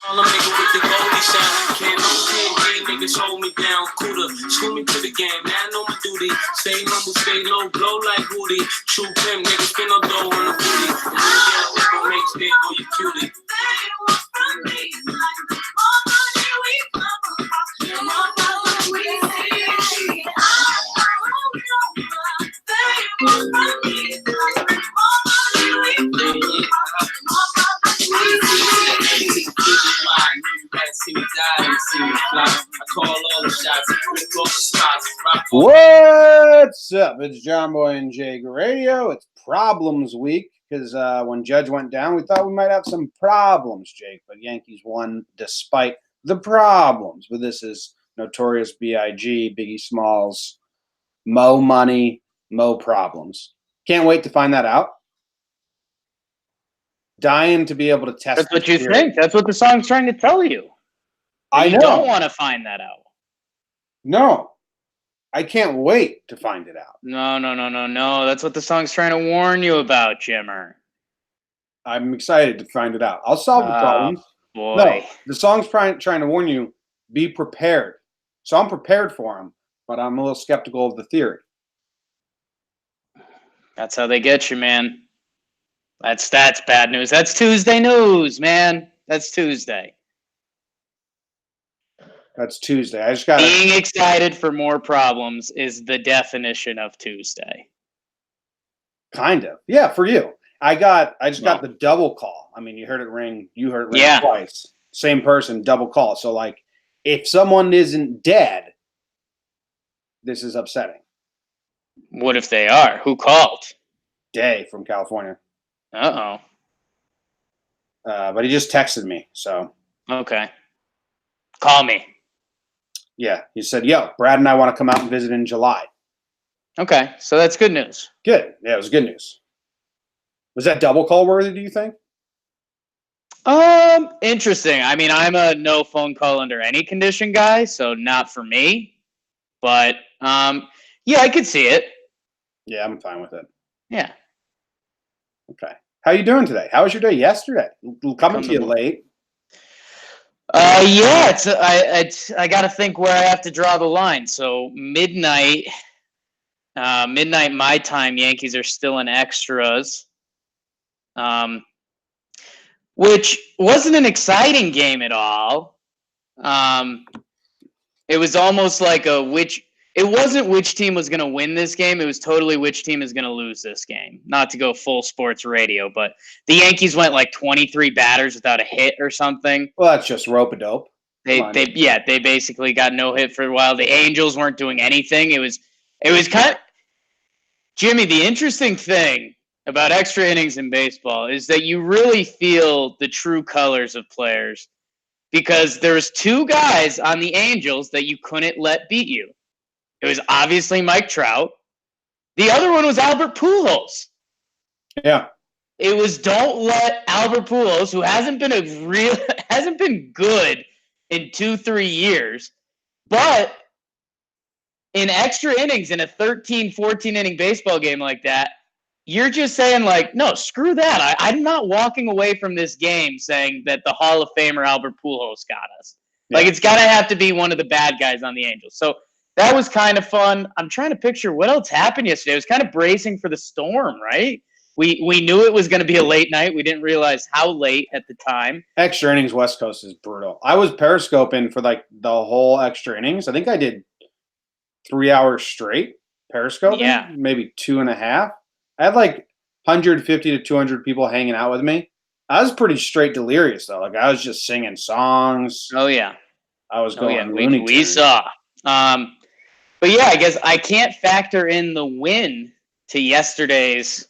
All them niggas with the goldie shine. Can't no 10G niggas hold me down. Cooler, school me to the game. Now I know my duty. Stay humble, stay low, blow like Woody. True pimp, niggas spin no dough on the booty. And yeah, we gon' make spit for you cutie. What's up? It's Jomboy and Jake Radio. It's Problems Week because when Judge went down, we thought we might have some problems, Jake. But Yankees won despite the problems. But this is Notorious B.I.G., Biggie Smalls, Mo Money, Mo Problems. Can't wait to find that out. Dying to be able to test. That's what you think. That's what the song's trying to tell you. I know. You don't want to find that out. No. I can't wait to find it out. No. That's what the song's trying to warn you about, Jimmer. I'm excited to find it out. I'll solve the problems. Boy. No, the song's trying to warn you, be prepared. So I'm prepared for him, but I'm a little skeptical of the theory. That's how they get you, man. That's bad news. That's Tuesday news, man. That's Tuesday. That's Tuesday. I just got being excited for more problems is the definition of Tuesday. Kind of. Yeah, for you. I just got the double call. I mean, you heard it ring. You heard it ring twice. Same person, double call. So, like, if someone isn't dead, this is upsetting. What if they are? Who called? Day from California. Uh-oh. But he just texted me, so. Okay. Call me. Yeah, he said, yo, Brad and I want to come out and visit in July. Okay, so that's good news. Good. Yeah, it was good news. Was that double call worthy, do you think? Interesting. I mean, I'm a no phone call under any condition guy, so not for me. But, yeah, I could see it. Yeah, I'm fine with it. Yeah. Okay. How you doing today? How was your day yesterday? Coming to you late. Yeah, I got to think where I have to draw the line. So midnight my time, Yankees are still in extras, which wasn't an exciting game at all. It was almost like it wasn't which team was going to win this game. It was totally which team is going to lose this game. Not to go full sports radio, but the Yankees went like 23 batters without a hit or something. Well, that's just rope-a-dope. They basically got no hit for a while. The Angels weren't doing anything. It was kind of Jimmy. The interesting thing about extra innings in baseball is that you really feel the true colors of players because there's two guys on the Angels that you couldn't let beat you. It was obviously Mike Trout. The other one was Albert Pujols. Yeah. It was don't let Albert Pujols, who hasn't been good in 2-3 years, but in extra innings in a 13, 14 inning baseball game like that, you're just saying like, no, screw that. I'm not walking away from this game saying that the Hall of Famer Albert Pujols got us. Yeah. Like it's got to have to be one of the bad guys on the Angels. So that was kind of fun. I'm trying to picture what else happened yesterday. It was kind of bracing for the storm, right? We knew it was going to be a late night. We didn't realize how late at the time. Extra innings West Coast is brutal. I was periscoping for like the whole extra innings. I think I did 3 hours straight periscoping. Yeah. Maybe 2.5. I had like 150 to 200 people hanging out with me. I was pretty straight delirious though. Like I was just singing songs. Oh yeah. I was going. We saw. But yeah, I guess I can't factor in the win to yesterday's.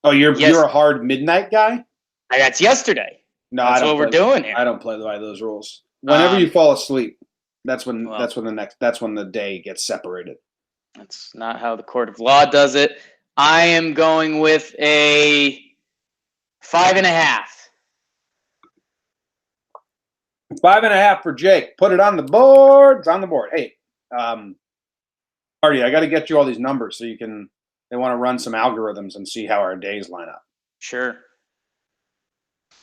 Oh, you're a hard midnight guy? That's yesterday. No, that's what we're doing here. I don't play by those rules. Whenever you fall asleep, that's when the day gets separated. That's not how the court of law does it. I am going with a 5.5. 5.5 for Jake. Put it on the board. It's on the board. Hey, Artie, I got to get you all these numbers so they want to run some algorithms and see how our days line up. Sure.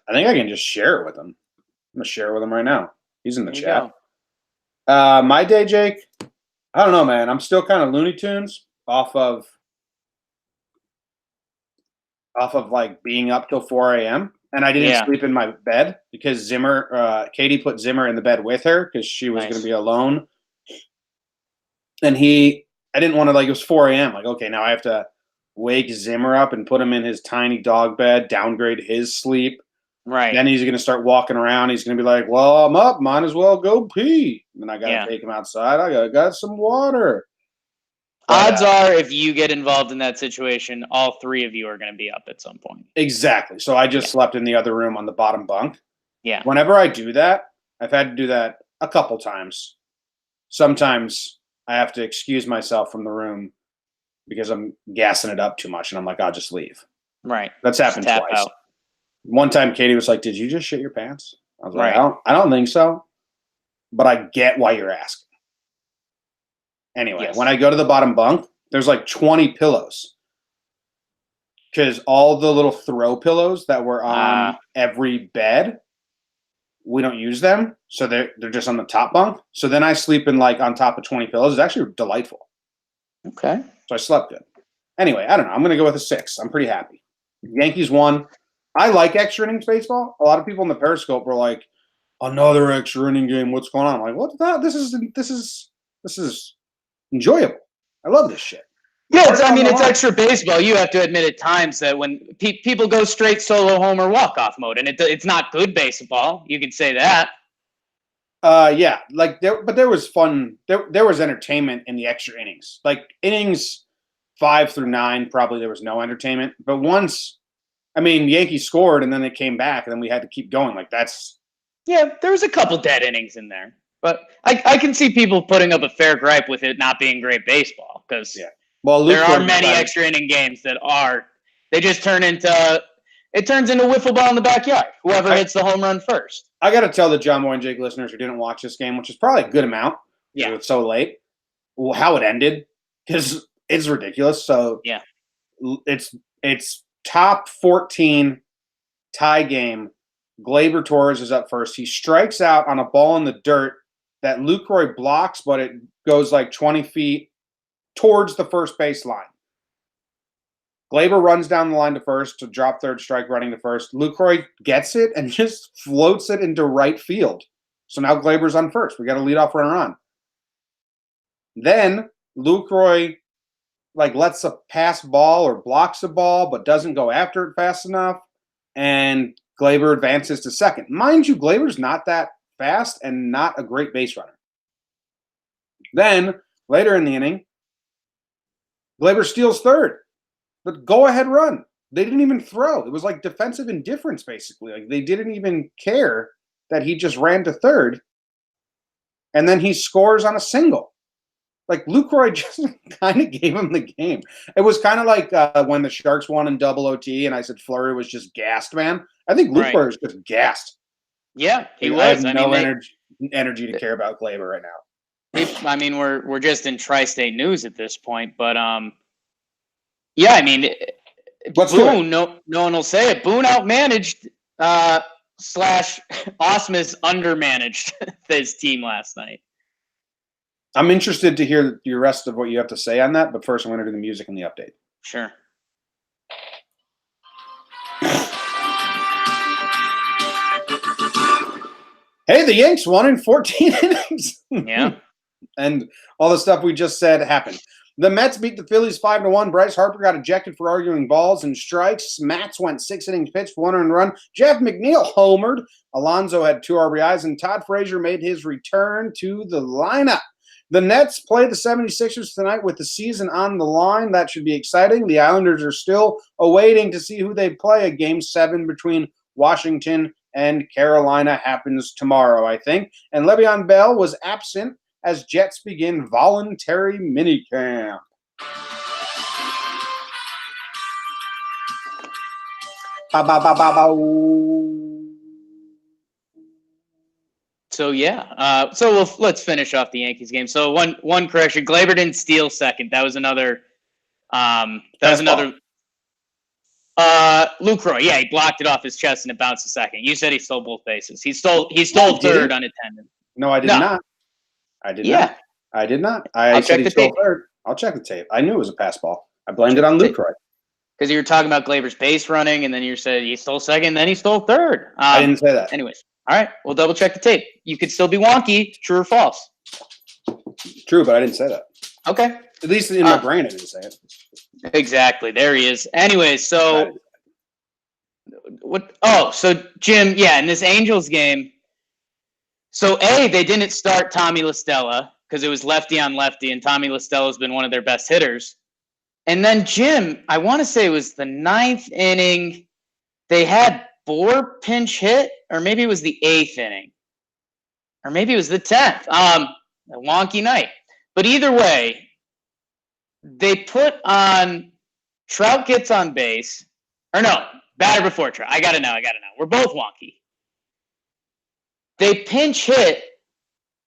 I think I can just share it with them. going to share with him right now. He's in the There you chat. go. My day, Jake. I don't know, man. I'm still kind of Looney Tunes off of like being up till 4 a.m. And I didn't sleep in my bed because Katie put Zimmer in the bed with her because she was going to be alone. And I didn't want to, like, it was 4 a.m. Like, okay, now I have to wake Zimmer up and put him in his tiny dog bed, downgrade his sleep. Right. Then he's going to start walking around. He's going to be like, well, I'm up. Might as well go pee. And I got to take him outside. I got some water. But, odds are, if you get involved in that situation, all three of you are going to be up at some point. Exactly. So I just slept in the other room on the bottom bunk. Yeah. Whenever I do that, I've had to do that a couple times. Sometimes I have to excuse myself from the room because I'm gassing it up too much, and I'm like, I'll just leave. Right. That's happened twice. Out. One time, Katie was like, "Did you just shit your pants?" I was like, I don't think so, but I get why you're asking. Anyway, when I go to the bottom bunk, there's like 20 pillows because all the little throw pillows that were on every bed, we don't use them, so they're just on the top bunk. So then I sleep in like on top of 20 pillows. It's actually delightful. Okay. So I slept good. Anyway, I don't know. I'm going to go with a 6. I'm pretty happy. Yankees won. I like extra innings baseball. A lot of people in the Periscope were like, "Another extra inning game. What's going on?" I'm like, "What the hell? This is enjoyable. I love this shit." Yeah, it's extra baseball. You have to admit at times that when people go straight solo homer walk-off mode, and it's not good baseball. You can say that. Yeah, like there was fun. There was entertainment in the extra innings. Like innings 5 through 9, probably there was no entertainment. But once, Yankees scored and then they came back and then we had to keep going. Like that's. Yeah, there was a couple dead innings in there, but I can see people putting up a fair gripe with it not being great baseball because there are many extra inning games that they just turns into wiffle ball in the backyard. Whoever hits the home run first. I got to tell the Jomboy and Jake listeners who didn't watch this game, which is probably a good amount. Yeah, it's so late. Well, how it ended because it's ridiculous. So yeah, it's top 14 tie game. Gleyber Torres is up first. He strikes out on a ball in the dirt that Lucroy blocks, but it goes like 20 feet towards the first base line. Gleyber runs down the line to first to drop third strike, running to first. Lucroy gets it and just floats it into right field. So now Gleyber's on first. We got a leadoff runner on. Then Lucroy lets a pass ball or blocks a ball, but doesn't go after it fast enough. And Gleyber advances to second. Mind you, Gleyber's not that fast and not a great base runner. Then, later in the inning, Gleyber steals third. But go-ahead run. They didn't even throw. It was like defensive indifference, basically. Like they didn't even care that he just ran to third. And then he scores on a single. Like Lucroy just kind of gave him the game. It was kind of like when the Sharks won in double OT, and I said Fleury was just gassed, man. I think Lucroy was just gassed. Yeah, he was. I have no energy to care about Gleyber right now. We're just in tri-state news at this point, but yeah, Boone. No one will say it. Boone outmanaged / Osmus undermanaged his team last night. I'm interested to hear the rest of what you have to say on that, but first I'm going to do the music and the update. Sure. Hey, the Yanks won in 14 innings. Yeah. And all the stuff we just said happened. The Mets beat the Phillies 5-1. Bryce Harper got ejected for arguing balls and strikes. Mats went 6 innings pitched, 1 earned run. Jeff McNeil homered. Alonso had 2 RBIs, and Todd Frazier made his return to the lineup. The Nets play the 76ers tonight with the season on the line. That should be exciting. The Islanders are still awaiting to see who they play. A Game 7 between Washington and Carolina happens tomorrow, I think. And Le'Veon Bell was absent as Jets begin voluntary minicamp. So yeah, let's finish off the Yankees game. So one correction: Gleyber didn't steal second. That was another. Lucroy, yeah, he blocked it off his chest and it bounced a second. You said he stole both bases. He stole did third he? unattended. No, I did No. not. I did Yeah. not. I did not. I I'll said check he the stole tape. third. I'll check the tape. I knew it was a pass ball. I blamed Check it on the tape. Lucroy. Because you were talking about Glaber's base running, and then you said he stole second, then he stole third. I didn't say that. Anyways, all right, we'll double check the tape. You could still be wonky, true or false. True, but I didn't say that. Okay. At least in my brain, I didn't say it. Exactly. There he is. Anyways, so what? Oh, so Jim, yeah, in this Angels game, so they didn't start Tommy LaStella because it was lefty on lefty, and Tommy LaStella has been one of their best hitters. And then Jim, I want to say it was the 9th inning. They had Bohr pinch hit, or maybe it was the 8th inning, or maybe it was the 10th. A wonky night. But either way, they put on Trout gets on base, or no, batter before Trout. I gotta know. We're both wonky. They pinch hit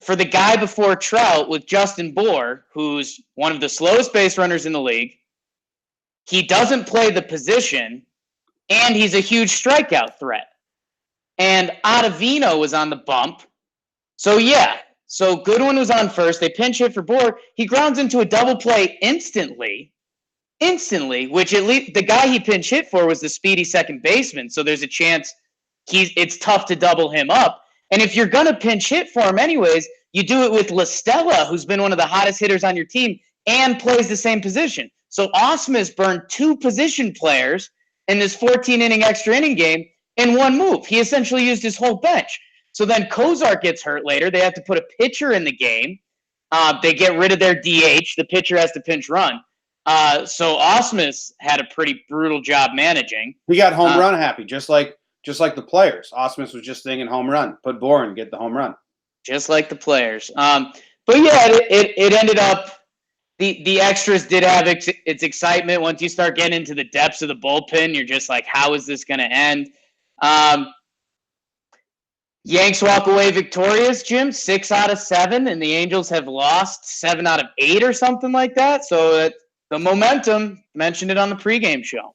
for the guy before Trout with Justin Bohr, who's one of the slowest base runners in the league. He doesn't play the position, and he's a huge strikeout threat. And Ottavino was on the bump. So, yeah. So, Goodwin was on first. They pinch hit for Bohr. He grounds into a double play instantly, which at least the guy he pinch hit for was the speedy second baseman. So, there's a chance it's tough to double him up. And if you're going to pinch hit for him anyways, you do it with LaStella, who's been one of the hottest hitters on your team and plays the same position. So Ausmus burned 2 position players in this 14-inning extra inning game in one move. He essentially used his whole bench. So then Kozar gets hurt later. They have to put a pitcher in the game. They get rid of their DH. The pitcher has to pinch run. So Ausmus had a pretty brutal job managing. He got home run happy, just like the players. Ausmus was just thinking home run. Put Bohr and get the home run. Just like the players. But yeah, it ended up the extras did have its excitement. Once you start getting into the depths of the bullpen, you're just like, how is this going to end? Yanks walk away victorious, Jim, 6 out of 7, and the Angels have lost 7 out of 8 or something like that. So the momentum, mentioned it on the pregame show.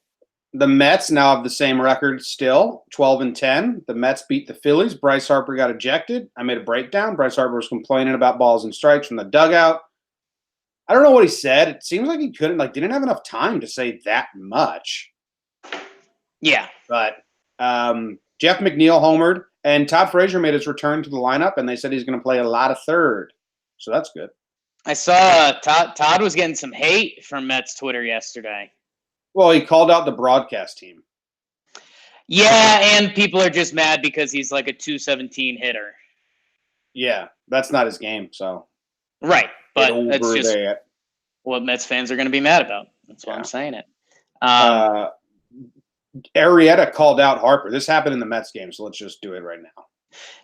The Mets now have the same record still, 12-10. The Mets beat the Phillies. Bryce Harper got ejected. I made a breakdown. Bryce Harper was complaining about balls and strikes from the dugout. I don't know what he said. It seems like he didn't have enough time to say that much. Yeah. But Jeff McNeil homered, and Todd Frazier made his return to the lineup, and they said he's going to play a lot of third. So that's good. I saw Todd was getting some hate from Mets Twitter yesterday. Well, he called out the broadcast team. Yeah, and people are just mad because he's like a 217 hitter. Yeah, that's not his game, so. Right, but that's just there. what Mets fans are going to be mad about. That's why I'm saying it. Arrieta called out Harper. This happened in the Mets game, so let's just do it right now.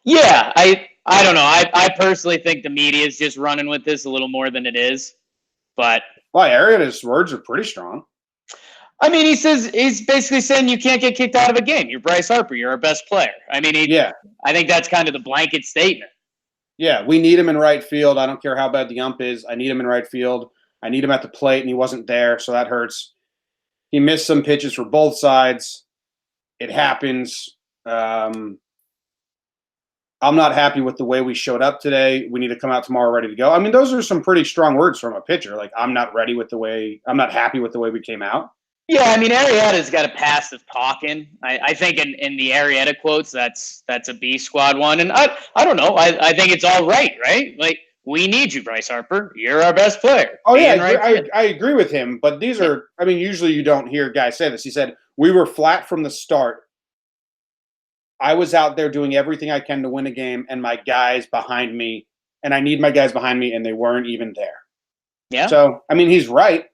Yeah, I don't know. I personally think the media is just running with this a little more than it is. But well, Arrieta's words are pretty strong. I mean, he's basically saying you can't get kicked out of a game. You're Bryce Harper. You're our best player. I mean, I think that's kind of the blanket statement. Yeah, we need him in right field. I don't care how bad the ump is. I need him in right field. I need him at the plate, and he wasn't there, so that hurts. He missed some pitches for both sides. It happens. I'm not happy with the way we showed up today. We need to come out tomorrow ready to go. I mean, those are some pretty strong words from a pitcher. Like, I'm not happy with the way we came out. Yeah, I mean, Arrieta's got a pass of talking. I think in the Arrieta quotes, that's a B squad one. And I don't know. I think it's all right? Like, we need you, Bryce Harper. You're our best player. Oh, yeah, I agree with him. But these are – I mean, usually you don't hear guys say this. He said, we were flat from the start. I was out there doing everything I can to win a game, and my guys behind me – and I need my guys behind me, and they weren't even there. Yeah. So, I mean, he's right.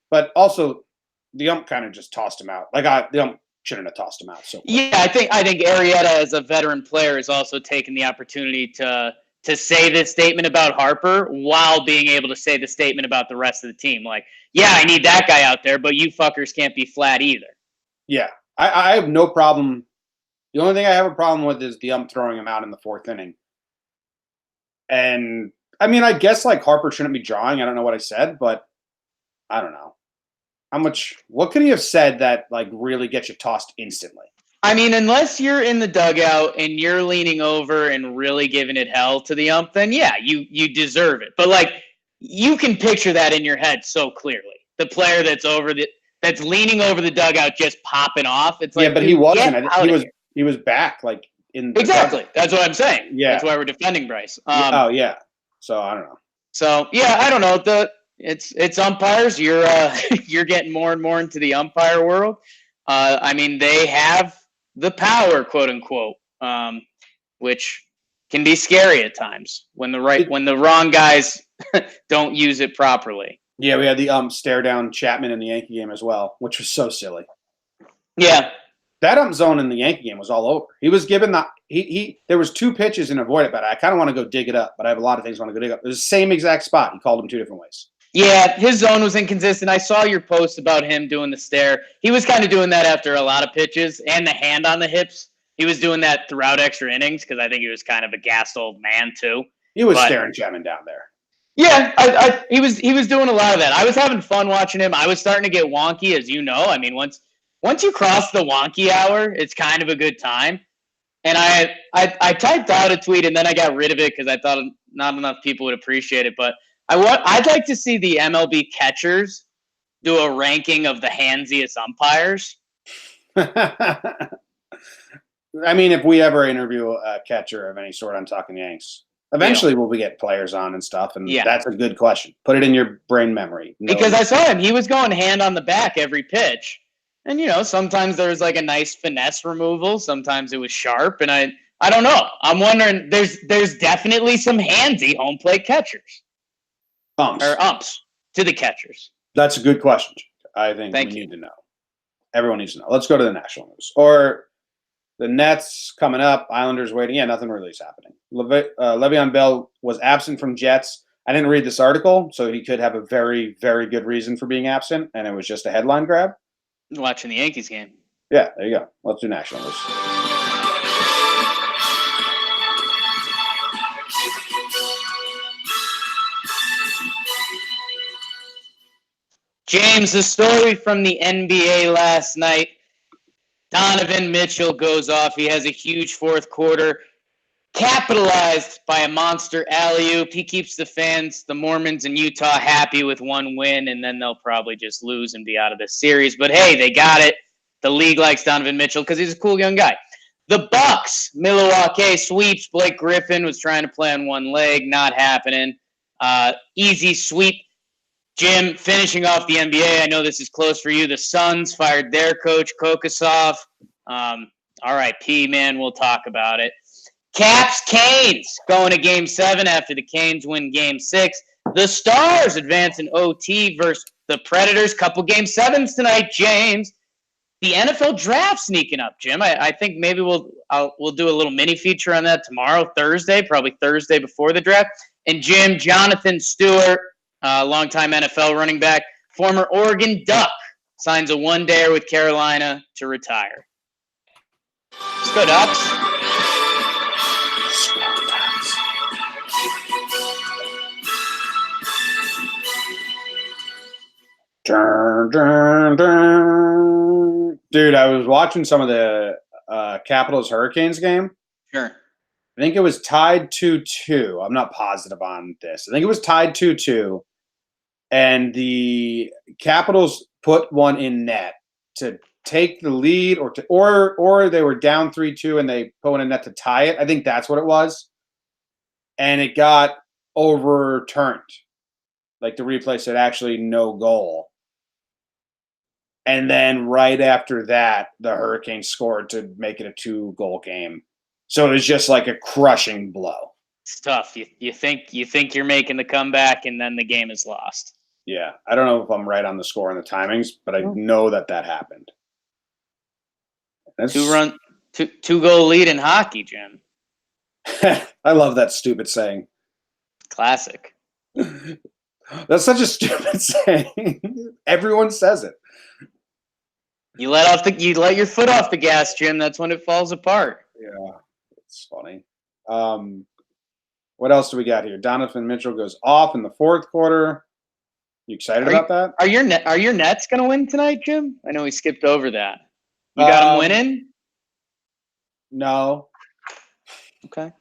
But also – the ump kind of just tossed him out. The ump shouldn't have tossed him out. So yeah, I think Arrieta, as a veteran player, has also taken the opportunity to say this statement about Harper while being able to say the statement about the rest of the team. Like, yeah, I need that guy out there, but you fuckers can't be flat either. Yeah, I have no problem. The only thing I have a problem with is the ump throwing him out in the 4th inning. And I mean, I guess Harper shouldn't be drawing. I don't know what I said, but I don't know. What could he have said that like really gets you tossed instantly? I mean, unless you're in the dugout and you're leaning over and really giving it hell to the ump, then yeah, you deserve it. But like, you can picture that in your head so clearly. The player that's leaning over the dugout just popping off. It's like, yeah, but he wasn't. He He was back like in the exactly. dugout. That's what I'm saying. Yeah. That's why we're defending Bryce. Oh yeah. So I don't know. So yeah, I don't know. It's umpires. You're you're getting more and more into the umpire world. I mean, they have the power, quote unquote, which can be scary at times when the wrong guys don't use it properly. Yeah, we had the stare down Chapman in the Yankee game as well, which was so silly. Yeah, that ump zone in the Yankee game was all over. He was given there was 2 pitches and avoid it, but I kind of want to go dig it up. But I have a lot of things I want to go dig up. It was the same exact spot. He called them 2 different ways. Yeah, his zone was inconsistent. I saw your post about him doing the stare. He was kind of doing that after a lot of pitches and the hand on the hips. He was doing that throughout extra innings because I think he was kind of a gassed old man too. He was staring Chapman down there. Yeah, he was doing a lot of that. I was having fun watching him. I was starting to get wonky, as you know. I mean, once you cross the wonky hour, it's kind of a good time. And I typed out a tweet and then I got rid of it because I thought not enough people would appreciate it. But I'd like to see the MLB catchers do a ranking of the handsiest umpires. I mean, if we ever interview a catcher of any sort, I'm talking Yanks. Eventually, we'll get players on and stuff, and that's a good question. Put it in your brain memory. Because I saw him; he was going hand on the back every pitch, and sometimes there was like a nice finesse removal. Sometimes it was sharp, and I don't know. I'm wondering. There's definitely some handsy home plate catchers, umps to the catchers. That's a good question. I think we need to know. Everyone needs to know. Let's go to the national news or. The Nets coming up, Islanders waiting. Yeah, nothing really is happening. Le'Veon Bell was absent from Jets. I didn't read this article, so he could have a very, very good reason for being absent, and it was just a headline grab. Watching the Yankees game. Yeah, there you go. Let's do national news. James, the story from the NBA last night. Donovan Mitchell goes off. He has a huge fourth quarter, capitalized by a monster alley-oop. He keeps the fans, the Mormons in Utah, happy with 1 win, and then they'll probably just lose and be out of the series. But hey, they got it. The league likes Donovan Mitchell because he's a cool young guy. The Bucks, Milwaukee sweeps. Blake Griffin was trying to play on one leg, not happening. Easy sweep. Jim, finishing off the NBA, I know this is close for you. The Suns fired their coach, Kokosov. R.I.P., man. We'll talk about it. Caps, Canes going to Game 7 after the Canes win Game 6. The Stars advance in OT versus the Predators. Couple Game 7s tonight, James. The NFL draft sneaking up, Jim. I think maybe we'll do a little mini feature on that tomorrow, Thursday, probably Thursday before the draft. And Jim, Jonathan Stewart, longtime NFL running back, former Oregon Duck, signs a one-dayer with Carolina to retire. Let's go, Ducks. Dun, dun, dun. Dude, I was watching some of the Capitals Hurricanes game. Sure. I think it was tied 2-2. I'm not positive on this. I think it was tied 2-2. And the Capitals put one in net to take the lead or they were down 3-2 and they put one in net to tie it. I think that's what it was. And it got overturned. Like the replay said actually no goal. And then right after that, the Hurricanes scored to make it a 2-goal game. So it was just like a crushing blow. It's tough. You think you're making the comeback, and then the game is lost. Yeah, I don't know if I'm right on the score and the timings, but I know that happened. That's... 2-goal lead in hockey, Jim. I love that stupid saying. Classic. That's such a stupid saying. Everyone says it. You let your foot off the gas, Jim. That's when it falls apart. Yeah, it's funny. What else do we got here? Donovan Mitchell goes off in the fourth quarter. You excited about that? Are your Nets going to win tonight, Jim? I know we skipped over that. You got them winning? No. Okay.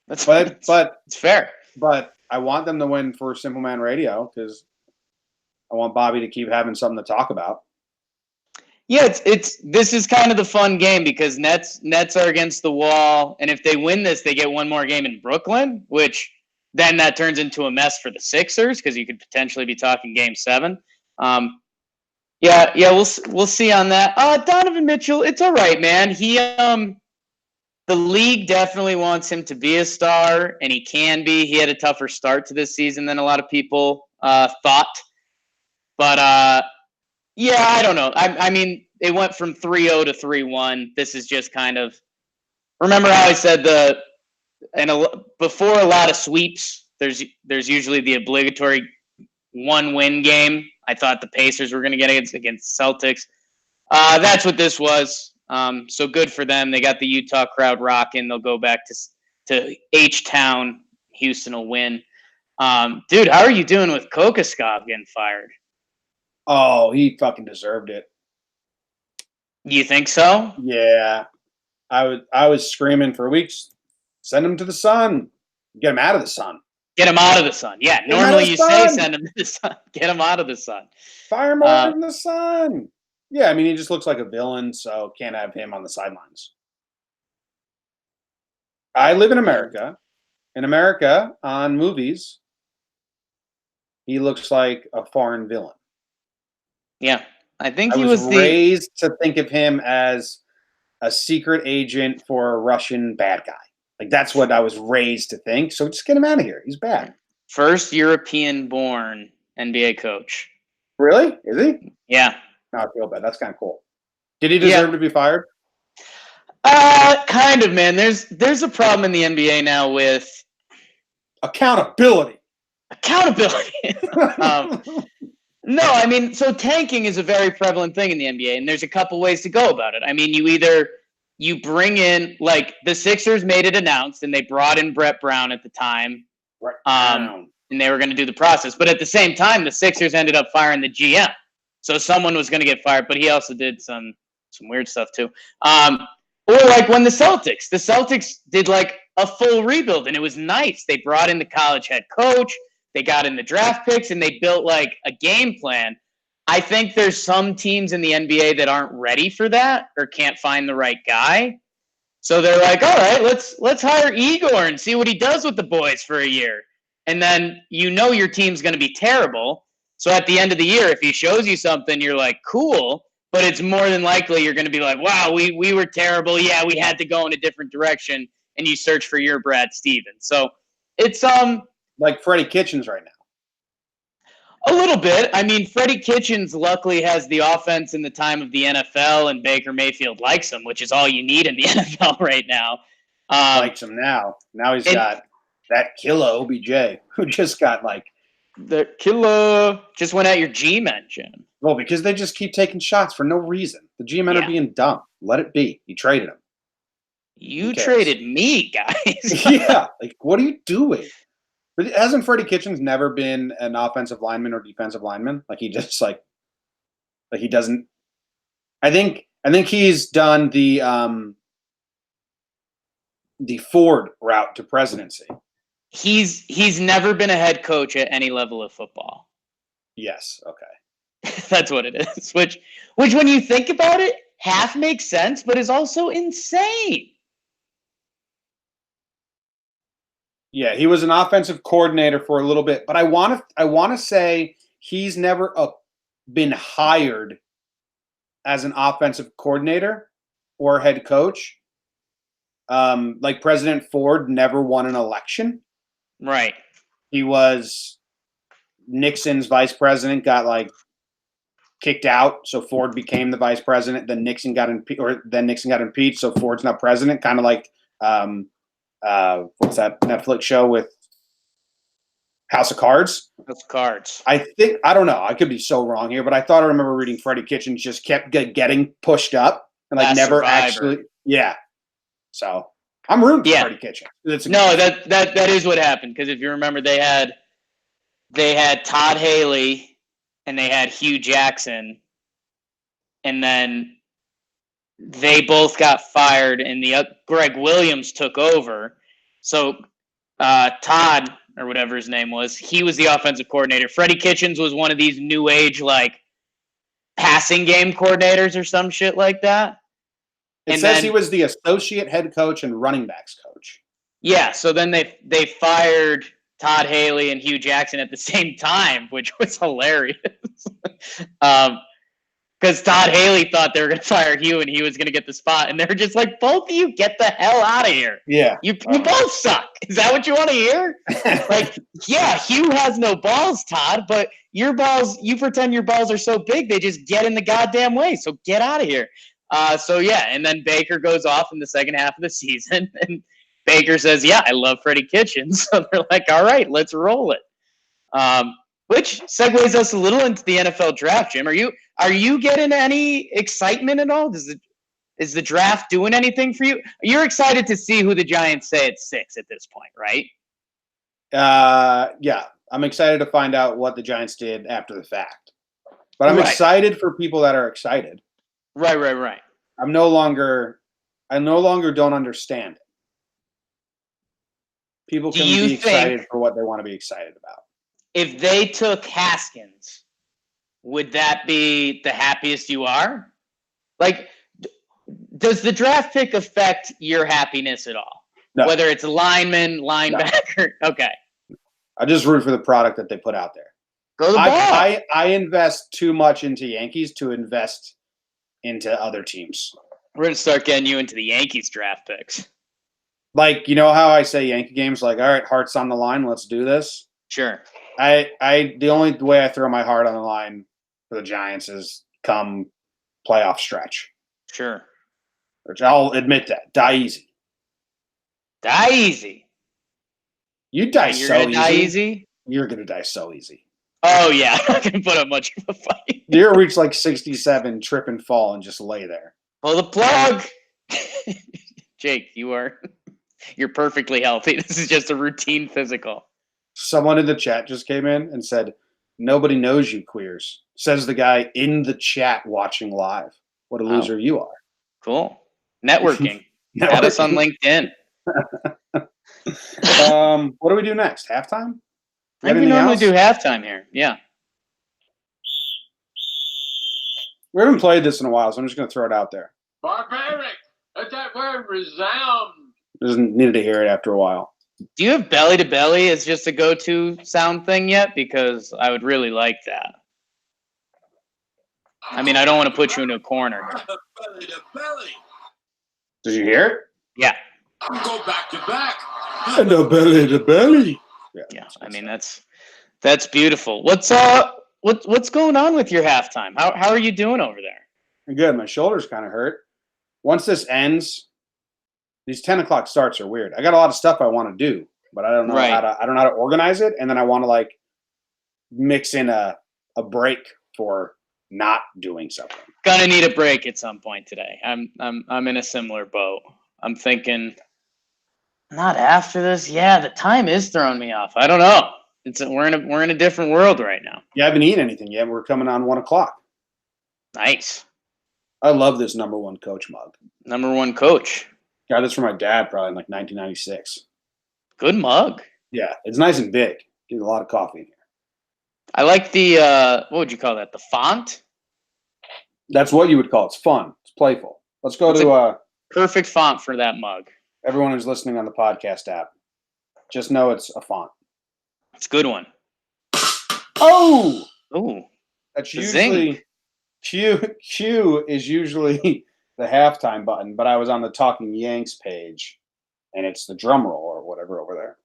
It's fair. But I want them to win for Simple Man Radio because I want Bobby to keep having something to talk about. Yeah, this is kind of the fun game because Nets are against the wall, and if they win this, they get one more game in Brooklyn, which then that turns into a mess for the Sixers because you could potentially be talking Game 7. We'll see on that. Donovan Mitchell, it's all right, man. He the league definitely wants him to be a star, and he can be. He had a tougher start to this season than a lot of people thought, but I don't know. I mean, it went from 3-0 to 3-1. This is just kind of remember how I said before a lot of sweeps, there's usually the obligatory 1-win game. I thought the Pacers were going to get against Celtics. That's what this was. So good for them. They got the Utah crowd rocking. They'll go back to H-Town. Houston will win. Dude, how are you doing with Kokoskov getting fired? Oh, he fucking deserved it. You think so? Yeah. I was screaming for weeks. Send him to the sun. Get him out of the sun. Get him out of the sun. Yeah, normally you say send him to the sun. Get him out of the sun. Fire him over in the sun. Yeah, I mean, he just looks like a villain, so can't have him on the sidelines. I live in America. In America, on movies, he looks like a foreign villain. Yeah, I think he was raised to think of him as a secret agent for a Russian bad guy. Like, that's what I was raised to think. So just get him out of here. He's bad. First European-born NBA coach. Really? Is he? Yeah. No, I feel bad. That's kind of cool. Did he deserve to be fired? Kind of, man. There's a problem in the NBA now with accountability. No, I mean, so tanking is a very prevalent thing in the NBA, and there's a couple ways to go about it. I mean, you bring in, like, the Sixers made it announced, and they brought in Brett Brown at the time, and they were going to do the process. But at the same time, the Sixers ended up firing the GM. So someone was going to get fired, but he also did some weird stuff too. Or like when the Celtics did like a full rebuild, and it was nice. They brought in the college head coach, they got in the draft picks, and they built like a game plan. I think there's some teams in the NBA that aren't ready for that or can't find the right guy. So they're like, all right, let's hire Igor and see what he does with the boys for a year. And then your team's going to be terrible. So at the end of the year, if he shows you something, you're like, cool. But it's more than likely you're going to be like, wow, we were terrible. Yeah, we had to go in a different direction. And you search for your Brad Stevens. So it's like Freddie Kitchens right now. A little bit. I mean, Freddie Kitchens luckily has the offense in the time of the NFL, and Baker Mayfield likes him, which is all you need in the NFL right now. Likes him now. Now he's got that killer OBJ who just got like. The killer just went at your G-men, Jim. Well, because they just keep taking shots for no reason. The G-men are being dumb. Let it be. You traded them. You traded me, guys. Yeah. Like, what are you doing? But hasn't Freddie Kitchens never been an offensive lineman or defensive lineman? Like, he just like he doesn't. I think he's done the Ford route to presidency. He's never been a head coach at any level of football. Yes. Okay. That's what it is. Which when you think about it, half makes sense, but is also insane. Yeah, he was an offensive coordinator for a little bit, but I want to say he's never been hired as an offensive coordinator or head coach. Like President Ford never won an election. Right. He was Nixon's vice president, got like kicked out, so Ford became the vice president. Then Nixon got impeached, so Ford's now president. Kind of like what's that Netflix show with House of Cards? House of Cards. I don't know. I could be so wrong here, but I thought I remember reading Freddie Kitchens just kept getting pushed up and like never actually. Yeah. So I'm rooting for Freddie Kitchens. That is what happened, because if you remember, they had Todd Haley and they had Hugh Jackson, and then they both got fired, and Greg Williams took over. So Todd, or whatever his name was, he was the offensive coordinator. Freddie Kitchens was one of these new age passing game coordinators or some shit like that. It says he was the associate head coach and running backs coach. Yeah, so then they fired Todd Haley and Hugh Jackson at the same time, which was hilarious. Because Todd Haley thought they were going to fire Hugh and he was going to get the spot. And they were just like, both of you get the hell out of here. Yeah. You both suck. Is that what you want to hear? Yeah, Hugh has no balls, Todd, but your balls, you pretend your balls are so big, they just get in the goddamn way. So get out of here. And then Baker goes off in the second half of the season. And Baker says, yeah, I love Freddie Kitchens. So they're like, all right, let's roll it. Which segues us a little into the NFL draft, Jim. Are you getting any excitement at all? Is the draft doing anything for you? You're excited to see who the Giants say at 6 at this point, right? Yeah. I'm excited to find out what the Giants did after the fact. But I'm excited for people that are excited. Right. I no longer don't understand it. People can be excited for what they want to be excited about. If they took Haskins, would that be the happiest you are? Does the draft pick affect your happiness at all? No. Whether it's lineman, linebacker. No. Okay. I just root for the product that they put out there. Go the ball. I invest too much into Yankees to invest into other teams. We're going to start getting you into the Yankees draft picks. You know how I say Yankee games, all right, heart's on the line, let's do this? Sure. The only way I throw my heart on the line for the Giants is come playoff stretch. Sure. Which I'll admit that. Die easy. Die easy. You die You're so gonna easy. Die easy? You're going to die so easy. Oh, yeah. I'm not going to put up much of a fight. You'll reach 67, trip and fall, and just lay there. Pull the plug. Jake, you're perfectly healthy. This is just a routine physical. Someone in the chat just came in and said, nobody knows you queers. Says the guy in the chat watching live. What a loser you are. Cool. Networking. Add us on LinkedIn. What do we do next? Halftime? I think we normally do halftime here. Yeah. We haven't played this in a while, so I'm just going to throw it out there. Barbaric. Let that word resound. Just needed to hear it after a while. Do you have belly to belly as just a go-to sound thing yet? Because I would really like that. I mean, I don't want to put you in a corner. Belly to belly. Did you hear it? Yeah. Go back to back. And a belly to belly. Yeah. I mean, that's beautiful. What's going on with your halftime? How are you doing over there? Good. My shoulder's kind of hurt. Once this ends, these 10 o'clock starts are weird. I got a lot of stuff I want to do, but I don't know how to organize it. And then I want to mix in a break for not doing something. Gonna need a break at some point today. I'm in a similar boat. I'm thinking not after this. Yeah, the time is throwing me off. I don't know. We're in a different world right now. You haven't eaten anything yet. We're coming on 1 o'clock. Nice. I love this number one coach mug. Number one coach. Got this from my dad probably in 1996. Good mug. Yeah, it's nice and big. Get a lot of coffee in here. I like the what would you call that? The font? That's what you would call it. It's fun. It's playful. Let's go to perfect font for that mug. Everyone who's listening on the podcast app, just know it's a font. It's a good one. Oh! Ooh. That's usually Q is usually the halftime button, but I was on the Talking Yanks page, and it's the drum roll or whatever over there.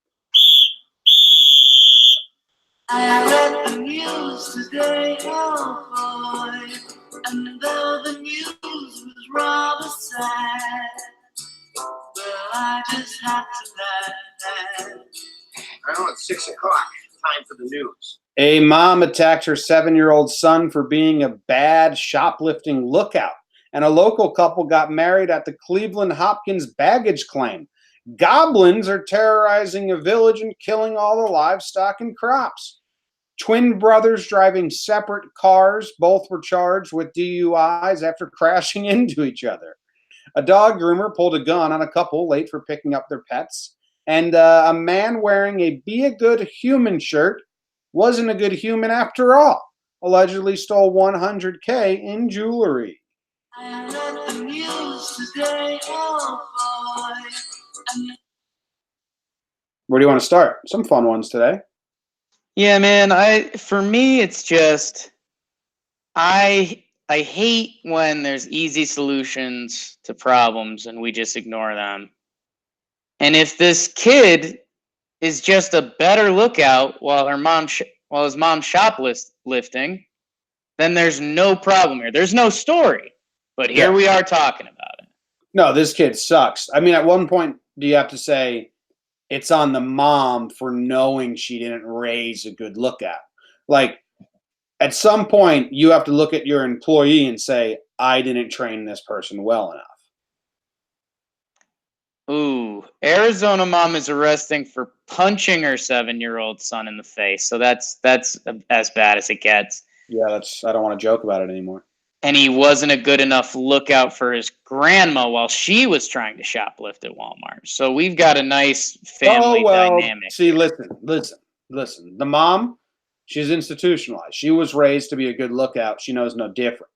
I read the news today, oh boy, and though the news was rather sad, well, I just had to laugh. I know it's 6 o'clock. Time for the news. A mom attacked her 7-year-old son for being a bad shoplifting lookout, and a local couple got married at the Cleveland Hopkins baggage claim. Goblins are terrorizing a village and killing all the livestock and crops. Twin brothers driving separate cars. Both were charged with DUIs after crashing into each other. A dog groomer pulled a gun on a couple late for picking up their pets. And a man wearing a Be a Good Human shirt wasn't a good human after all. Allegedly stole $100K in jewelry. I read the news today, oh boy. Where do you want to start? Some fun ones today. Yeah, man. For me, it's just I hate when there's easy solutions to problems and we just ignore them. And if this kid is just a better lookout while his mom's shoplifting, then there's no problem here. There's no story. But here we are talking about it. No, this kid sucks. I mean, at one point, do you have to say it's on the mom for knowing she didn't raise a good lookout? Like, at some point, you have to look at your employee and say, I didn't train this person well enough. Ooh, Arizona mom is arresting for punching her 7-year-old son in the face. So that's as bad as it gets. Yeah, I don't want to joke about it anymore. And he wasn't a good enough lookout for his grandma while she was trying to shoplift at Walmart. So we've got a nice family dynamic. See, listen. The mom, she's institutionalized. She was raised to be a good lookout. She knows no different.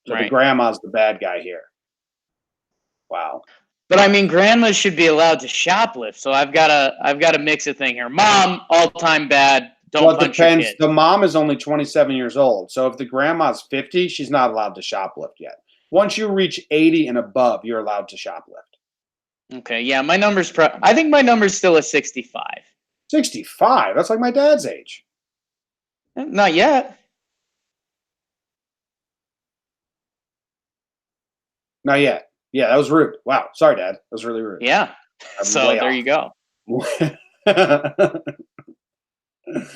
So the grandma's the bad guy here. Wow. But I mean, grandmas should be allowed to shoplift. So I've got to mix a thing here. Mom, all time bad. Don't punch your kid. The mom is only 27 years old. So if the grandma's 50, she's not allowed to shoplift yet. Once you reach 80 and above, you're allowed to shoplift. Okay, yeah, my number's I think my number's still a 65. 65? That's like my dad's age. Not yet. Not yet. Yeah, that was rude. Wow. Sorry, Dad. That was really rude. Yeah. So there you go.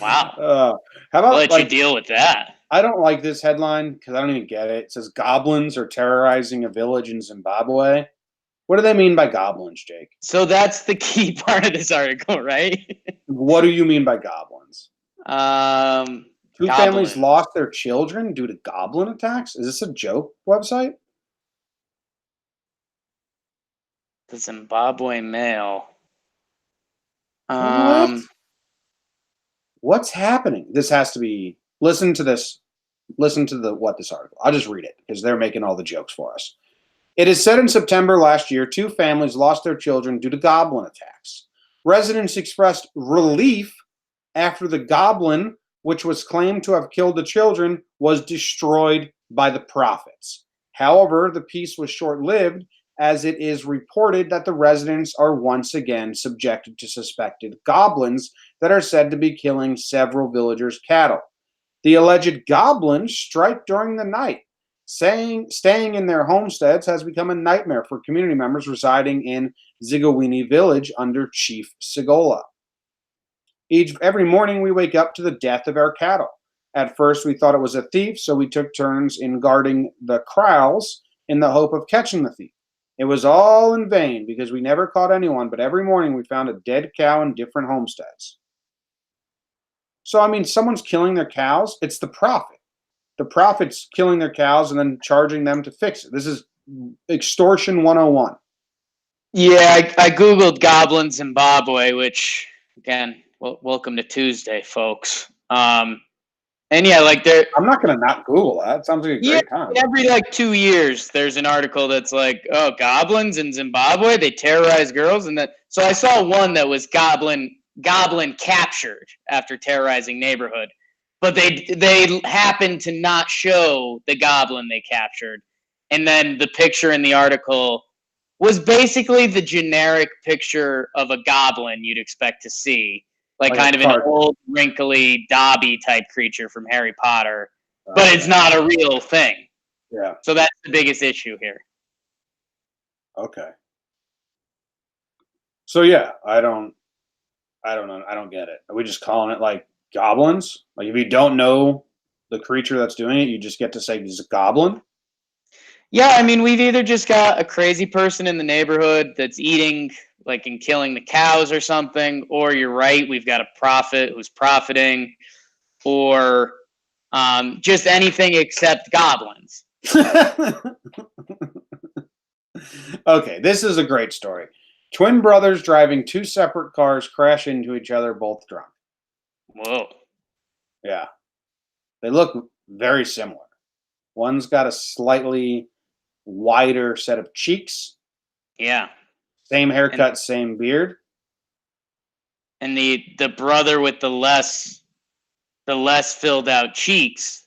Wow. How about I'll let you deal with that? I don't like this headline because I don't even get it. It says goblins are terrorizing a village in Zimbabwe. What do they mean by goblins, Jake? So that's the key part of this article, right? What do you mean by goblins? Two goblins. Families lost their children due to goblin attacks? Is this a joke website? The Zimbabwe Mail. What? What's happening? This has to be. Listen to this. Listen to this article. I'll just read it because they're making all the jokes for us. It is said in September last year, 2 families lost their children due to goblin attacks. Residents expressed relief after the goblin, which was claimed to have killed the children, was destroyed by the prophets. However, the peace was short-lived, as it is reported that the residents are once again subjected to suspected goblins that are said to be killing several villagers' cattle. The alleged goblins strike during the night. Staying in their homesteads has become a nightmare for community members residing in Zigawini village under Chief Sigola. Every morning we wake up to the death of our cattle. At first we thought it was a thief, so we took turns in guarding the kraals in the hope of catching the thief. It was all in vain because we never caught anyone, but every morning we found a dead cow in different homesteads. So, I mean, someone's killing their cows. It's the prophet. The prophet's killing their cows and then charging them to fix it. This is extortion 101. Yeah, I Googled Goblin Zimbabwe, which, again, welcome to Tuesday, folks. And yeah, like I'm not going to not Google that. It sounds like a great time. Every 2 years, there's an article that's like, oh, goblins in Zimbabwe, they terrorize girls. So I saw one that was goblin captured after terrorizing neighborhood. But they happened to not show the goblin they captured. And then the picture in the article was basically the generic picture of a goblin you'd expect to see. Like kind of an old, wrinkly, Dobby type creature from Harry Potter. But it's not a real thing. Yeah. So that's the biggest issue here. Okay. So yeah, I don't know. I don't get it. Are we just calling it like goblins? Like if you don't know the creature that's doing it, you just get to say he's a goblin? Yeah, I mean, we've either just got a crazy person in the neighborhood that's eating and killing the cows or something, or you're right, we've got a prophet who's profiting. or just anything except goblins. Okay, this is a great story. Twin brothers driving two separate cars crash into each other, both drunk. Whoa. Yeah. They look very similar. One's got a slightly wider set of cheeks, Yeah. same haircut, same beard. And the brother with the less filled out cheeks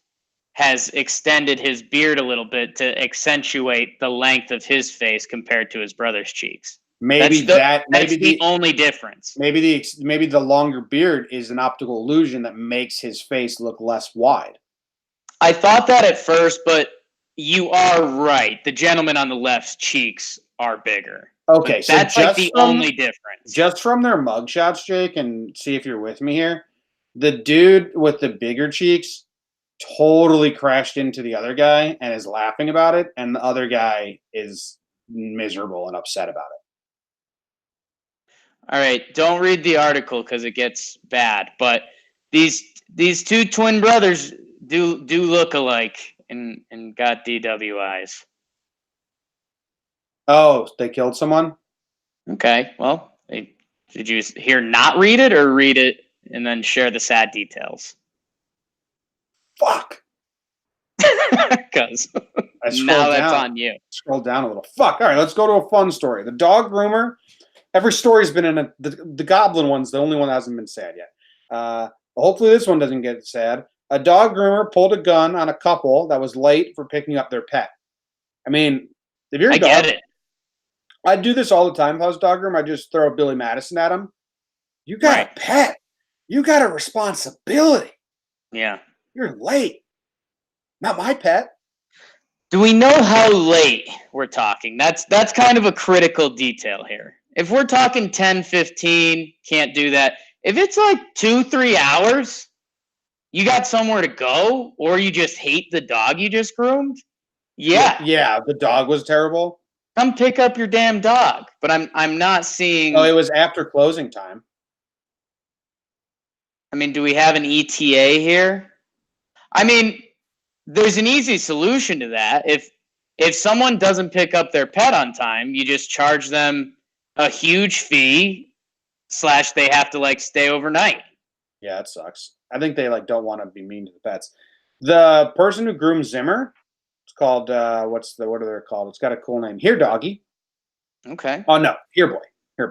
has extended his beard a little bit to accentuate the length of his face compared to his brother's cheeks. Maybe That's the only difference. Maybe the longer beard is an optical illusion that makes his face look less wide. I thought that at first, but you are right. The gentleman on the left's cheeks are bigger. Okay, so that's like the only difference. Just from their mugshots, Jake, and see if you're with me here. The dude with the bigger cheeks totally crashed into the other guy and is laughing about it, and the other guy is miserable and upset about it. All right, don't read the article because it gets bad. But these two twin brothers do look alike and got DWIs. Oh, they killed someone? Okay, well, did you here not read it or read it and then share the sad details? Fuck. Because now that's on you. Scroll down a little. Fuck. All right, let's go to a fun story. The dog groomer. Every story's been in the goblin one's the only one that hasn't been sad yet. Hopefully this one doesn't get sad. A dog groomer pulled a gun on a couple that was late for picking up their pet. I mean, if you're a dog, get it. I'd do this all the time if I was a dog groomer. I'd just throw Billy Madison at him. You got a pet. You got a responsibility. Yeah. You're late. Not my pet. Do we know how late we're talking? That's kind of a critical detail here. If we're talking 10, 15, can't do that. If it's like 2-3 hours, you got somewhere to go, or you just hate the dog you just groomed? Yeah. Yeah, the dog was terrible. Come pick up your damn dog. But I'm not seeing. Oh, it was after closing time. I mean, do we have an ETA here? I mean, there's an easy solution to that. If someone doesn't pick up their pet on time, you just charge them a huge fee / they have to like stay overnight. Yeah, it sucks. I think they like don't want to be mean to the pets. The person who grooms Zimmer, it's called what are they called? It's got a cool name. Here Doggy. Okay. Oh no, Here Boy.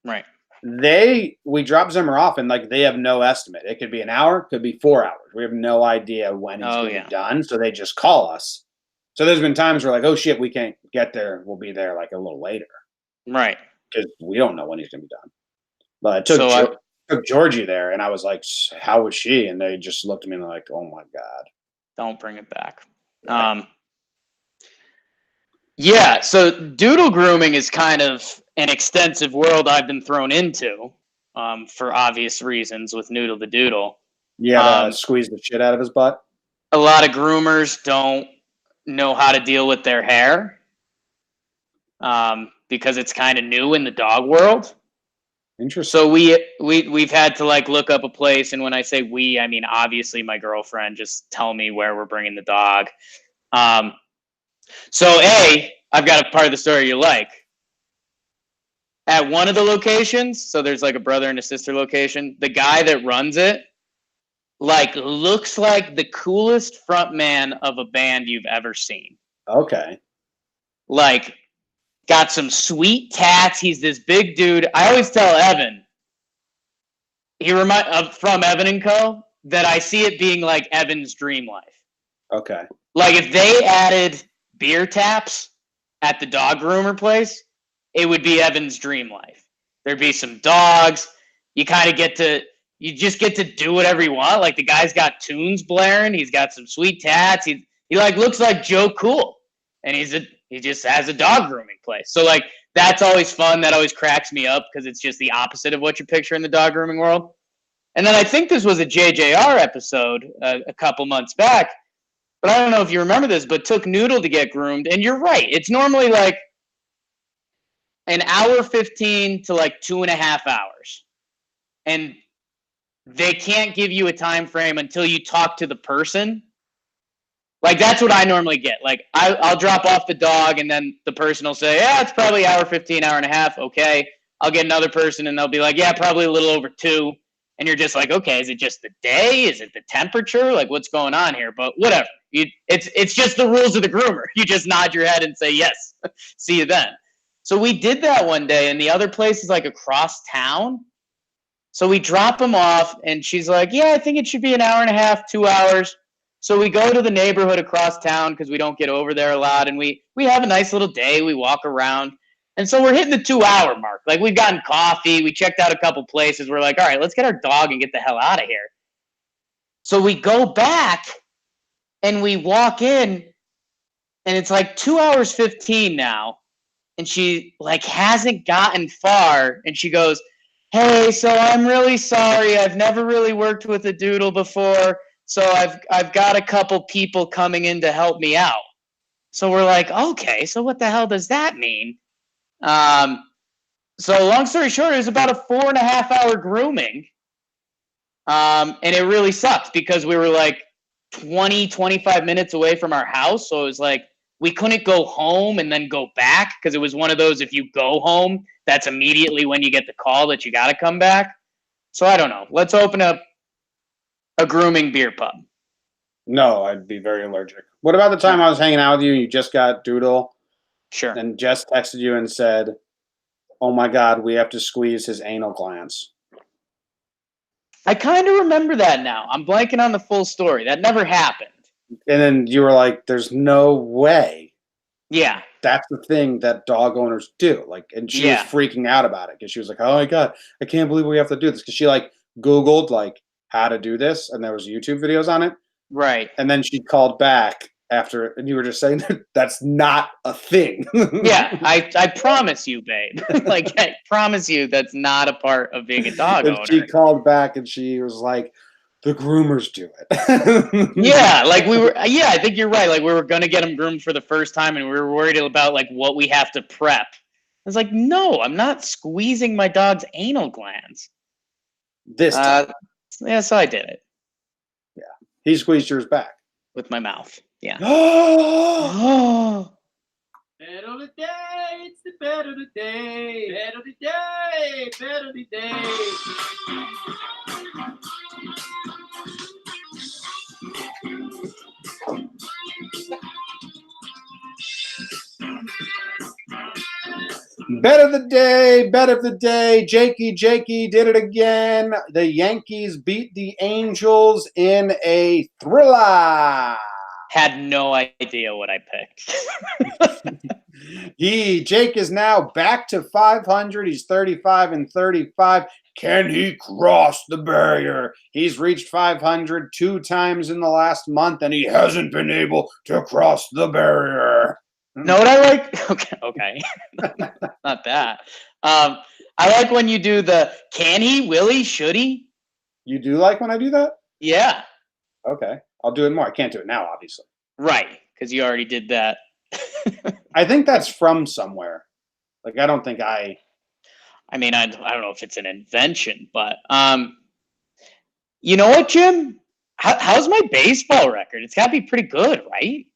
Right. We drop Zimmer off and like they have no estimate. It could be an hour, could be 4 hours. We have no idea when it's going to be done. So they just call us. So there's been times where like, oh shit, we can't get there. We'll be there like a little later. Right. Because we don't know when he's going to be done. But I took Georgie there and I was like, how was she? And they just looked at me and they're like, oh my God. Don't bring it back. Yeah, so doodle grooming is kind of an extensive world I've been thrown into for obvious reasons with Noodle the Doodle. Yeah, squeeze the shit out of his butt. A lot of groomers don't know how to deal with their hair because it's kind of new in the dog world. Interesting. So we've had to like look up a place, and when I say we, I mean obviously my girlfriend. Just tell me where we're bringing the dog. So I've got a part of the story you like. At one of the locations, so there's like a brother and a sister location, the guy that runs it like looks like the coolest front man of a band you've ever seen. Okay. Like got some sweet tats. He's this big dude. I always tell Evan, from Evan & Co., that I see it being like Evan's dream life. Okay. Like if they added beer taps at the dog groomer place, it would be Evan's dream life. There'd be some dogs. You just get to do whatever you want. Like the guy's got tunes blaring. He's got some sweet tats. He like looks like Joe Cool, and he just has a dog grooming place. So like that's always fun. That always cracks me up because it's just the opposite of what you picture in the dog grooming world. And then I think this was a JJR episode a couple months back, but I don't know if you remember this, but took Noodle to get groomed. And you're right. It's normally like an hour 15 to like 2.5 hours. And they can't give you a time frame until you talk to the person. Like, that's what I normally get. Like, I'll drop off the dog, and then the person will say, yeah, it's probably hour 15, hour and a half. Okay. I'll get another person, and they'll be like, yeah, probably a little over 2. And you're just like, okay, is it just the day? Is it the temperature? Like, what's going on here? But whatever. It's just the rules of the groomer. You just nod your head and say, yes, see you then. So we did that one day, and the other place is like across town. So we drop them off, and she's like, yeah, I think it should be an hour and a half, 2 hours. So we go to the neighborhood across town because we don't get over there a lot, and we have a nice little day. We walk around. And so we're hitting the 2-hour mark. Like, we've gotten coffee. We checked out a couple places. We're like, all right, let's get our dog and get the hell out of here. So we go back, and we walk in, and it's like 2 hours 15 now. And she, like, hasn't gotten far. And she goes, hey, so I'm really sorry. I've never really worked with a doodle before. So I've got a couple people coming in to help me out. So we're like, okay, so what the hell does that mean? So long story short, it was about a 4.5-hour grooming. And it really sucks because we were like 25 minutes away from our house. So it was like we couldn't go home and then go back because it was one of those, if you go home, that's immediately when you get the call that you got to come back. So I don't know. Let's open up a grooming beer pub. No, I'd be very allergic. What about the time I was hanging out with you and you just got Doodle? Sure. And Jess texted you and said, oh my God, we have to squeeze his anal glands. I kind of remember that now. I'm blanking on the full story. That never happened. And then you were like, there's no way. Yeah. That's the thing that dog owners do. Like, and she was freaking out about it because she was like, oh my God, I can't believe we have to do this. Because she like Googled like how to do this and there was YouTube videos on it. Right. And then she called back after, and you were just saying that's not a thing. Yeah, I promise you, babe. Like, I promise you that's not a part of being a dog and owner. She called back and she was like, the groomers do it. Yeah, like I think you're right. Like, we were going to get him groomed for the first time and we were worried about like what we have to prep. I was like, no, I'm not squeezing my dog's anal glands. This time. Yeah, so I did it. Yeah. He squeezed yours back. With my mouth. Yeah. Oh. Better the day, it's the better the day, better the day, better the day. Bet of the day, bet of the day. Jakey did it again. The Yankees beat the Angels in a thriller. Had no idea what I picked. Jake is now back to 500. He's 35-35. Can he cross the barrier? He's reached 500 2 times in the last month, and he hasn't been able to cross the barrier. Know what I like? Okay. Not that. I like when you do the can he, will he, should he? You do like when I do that? Yeah. Okay. I'll do it more. I can't do it now, obviously. Right, because you already did that. I think that's from somewhere. Like, I don't think I mean, I don't know if it's an invention, but you know what, Jim? How's my baseball record? It's got to be pretty good, right?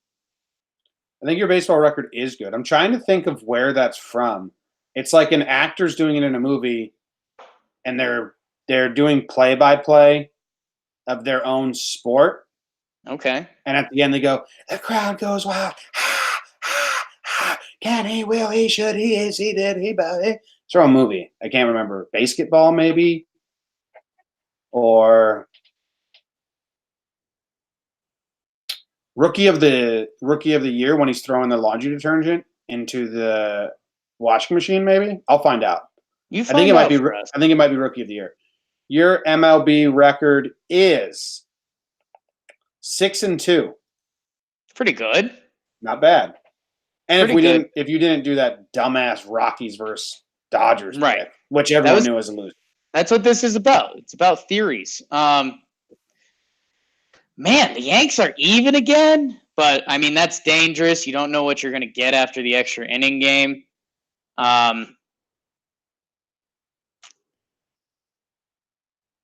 I think your baseball record is good. I'm trying to think of where that's from. It's like an actor's doing it in a movie, and they're doing play-by-play of their own sport. Okay. And at the end, they go, the crowd goes wild. Can he, will he, should he, is he, did he, but he. It's from a movie. I can't remember. Basketball, maybe? Or Rookie of the Year when he's throwing the laundry detergent into the washing machine, maybe? I'll find out. I think it might be Rookie of the Year. Your MLB record is 6-2. Pretty good. Not bad. And Pretty if you didn't do that dumbass Rockies versus Dodgers, right, pick, which everyone knew as a loser. That's what this is about. It's about theories. Man, the Yanks are even again, but I mean that's dangerous. You don't know what you're going to get after the extra inning game.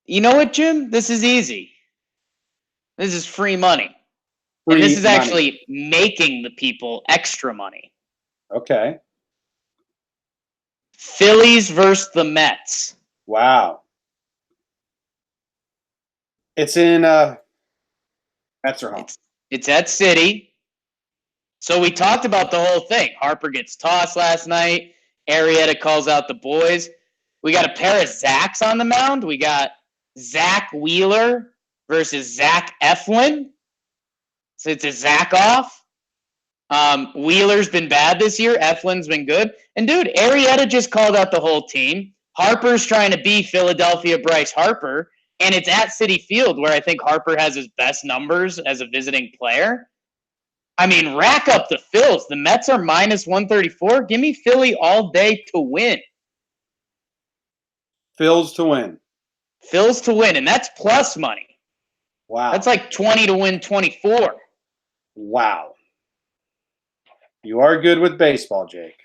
You know what, Jim? This is easy. This is free money. And Free this is money. actually making the people extra money. Okay. Phillies versus the Mets. Wow. It's in Mets are home. It's at City. So we talked about the whole thing. Harper gets tossed last night. Arrieta calls out the boys. We got a pair of Zachs on the mound. We got Zach Wheeler versus Zach Eflin. So it's a Zach off. Wheeler's been bad this year. Eflin's been good. And, dude, Arrieta just called out the whole team. Harper's trying to be Philadelphia Bryce Harper, and it's at Citi Field where I think Harper has his best numbers as a visiting player. I mean, rack up the Phils. The Mets are minus 134. Give me Philly all day to win. Phils to win. Phils to win, and that's plus money. Wow. That's like 20 to win 24. Wow. You are good with baseball, Jake.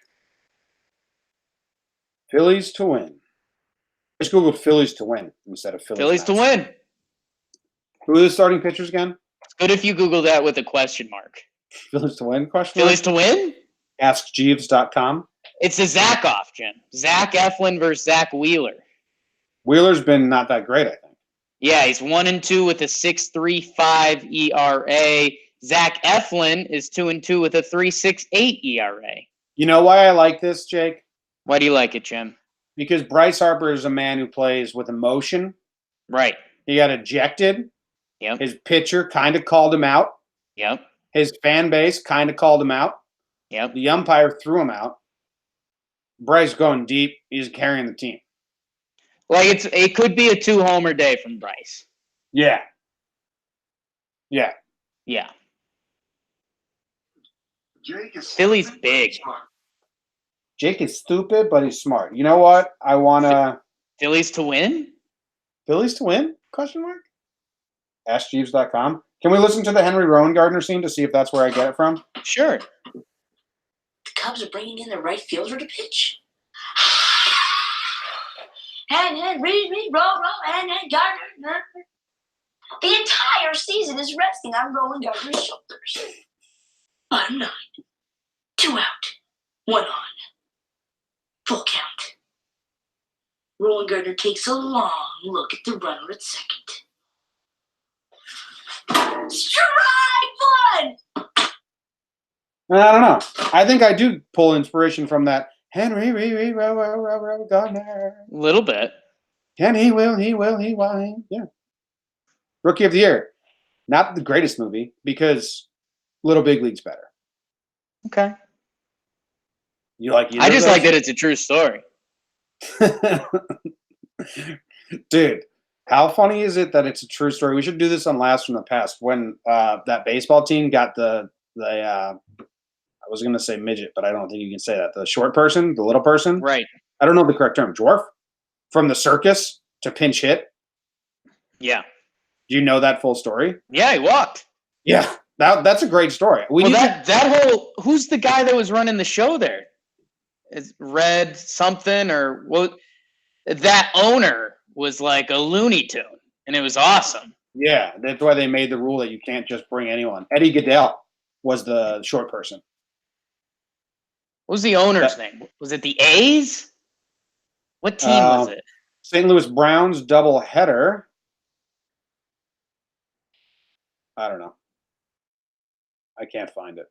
Phillies to win. Just Google Phillies to win instead of Phillies to Mets. win. Who are the starting pitchers again? It's good if you Google that with a question mark. Phillies to win? Question mark? Phillies to win? AskJeeves.com. It's a Zach off, Jim. Zach Eflin versus Zach Wheeler. Wheeler's been not that great, I think. Yeah, he's 1-2 with a 6.35 ERA. Zach Eflin is 2-2 with a 3.68 ERA. You know why I like this, Jake? Why do you like it, Jim? Because Bryce Harper is a man who plays with emotion. Right. He got ejected. Yep. His pitcher kind of called him out. Yep. His fan base kind of called him out. Yep. The umpire threw him out. Bryce going deep. He's carrying the team. Like it could be a 2-homer day from Bryce. Yeah. Yeah. Yeah. Jake is Philly's big. smart. Jake is stupid, but he's smart. You know what? I want to Phillies to win? Phillies to win? Question mark. AskJeeves.com. Can we listen to the Henry Rowan Gardner scene to see if that's where I get it from? Sure. The Cubs are bringing in the right fielder to pitch. And read, roll, and Gardner. The entire season is resting on Roland Gardner's shoulders. Bottom 9. 2 out. 1 on. Full count. Roland Gardner takes a long look at the runner at second. Strike 1! I don't know. I think I do pull inspiration from that Henry Gardner. A little bit. Can he will. Yeah. Rookie of the Year. Not the greatest movie because Little Big League's better. Okay. You like I just like that it's a true story. Dude, how funny is it that it's a true story? We should do this on Last from the Past. When that baseball team got the I was going to say midget, but I don't think you can say that. The short person, the little person. Right. I don't know the correct term. Dwarf? From the circus to pinch hit. Yeah. Do you know that full story? Yeah, he walked. Yeah. That's a great story. That whole who's the guy that was running the show there? Is Red something or what? That owner was like a Looney Tune, and it was awesome. Yeah, that's why they made the rule that you can't just bring anyone. Eddie Goodell was the short person. What was the owner's name? Was it the A's? What team was it? St. Louis Browns doubleheader. I don't know. I can't find it.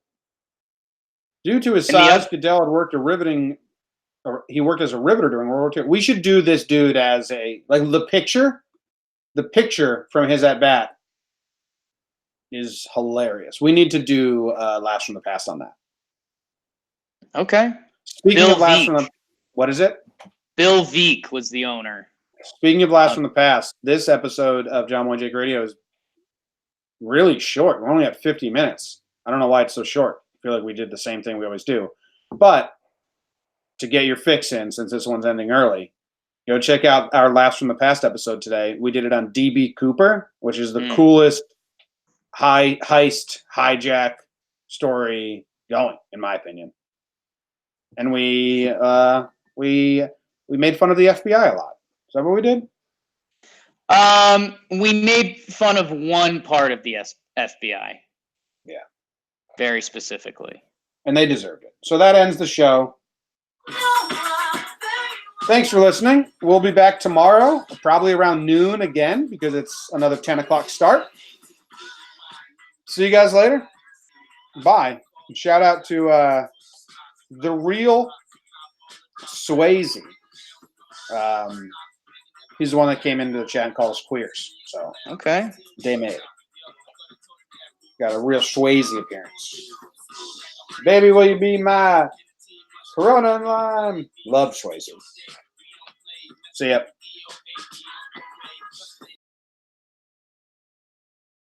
Due to his size, Goodell had worked he worked as a riveter during World War II. We should do this dude as the picture from his at bat is hilarious. We need to do Last from the Past on that. Okay. Speaking of Last from the, what is it? Bill Veek was the owner. Speaking of Last from the Past, this episode of Jomboy and Jake Radio is really short. We're only at 50 minutes. I don't know why it's so short. I feel like we did the same thing we always do. But to get your fix in, since this one's ending early, go check out our Last from the Past episode today. We did it on DB Cooper, which is the coolest heist, hijack story going, in my opinion. And we made fun of the FBI a lot. Is that what we did? We made fun of one part of the FBI. Yeah. Very specifically. And they deserved it. So that ends the show. Thanks for listening. We'll be back tomorrow, probably around noon again, because it's another 10 o'clock start. See you guys later. Bye. And shout out to the real Swayze. He's the one that came into the chat and called us queers. So Okay. they made it. Got a real Swayze appearance. Baby, will you be my Corona and lime? Love Swayze. See ya.